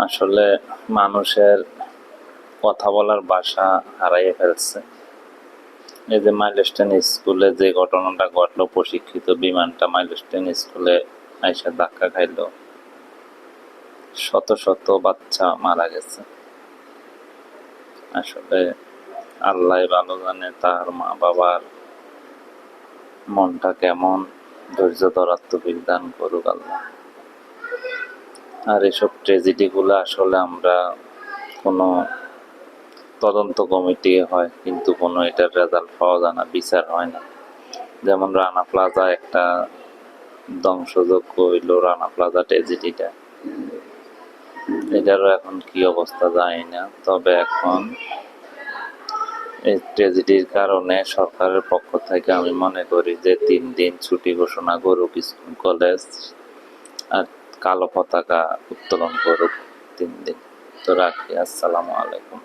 আসলে মানুষের কথা বলার ভাষা হারাইয়ে ফেলছে। এই যে মাইলস্টোন স্কুলে যে ঘটনাটা ঘটলো, প্রশিক্ষিত বিমানটা মাইলস্টোন স্কুলে আইসা ধাক্কা খাইলো, শত শত বাচ্চা মারা গেছে। আসলে আল্লাহ ভালো জানে তার মা বাবার মনটা কেমন, ধৈর্য ধরার তৌফিক দান করুক আল্লাহ। আর এসব ট্র্যাজেডি গুলো আসলে আমরা কোনো তদন্ত কমিটি হয় কিন্তু কোনো এটার রেজাল্ট পাওয়া যায় না, বিচার হয় না। যেমন রানা প্লাজা একটা ধ্বংসযজ্ঞ হইল, রানা প্লাজা ট্র্যাজেডিটা, এটারও এখন কি অবস্থা জানি না। তবে এখন এই ট্র্যাজেডির কারণে সরকারের পক্ষ থেকে আমি মনে করি যে 3 দিন ছুটি ঘোষণা করুক স্কুল কলেজ, আর কালো পতাকা উত্তোলন করুক 3 দিন। তো রাখি, আসসালামু আলাইকুম।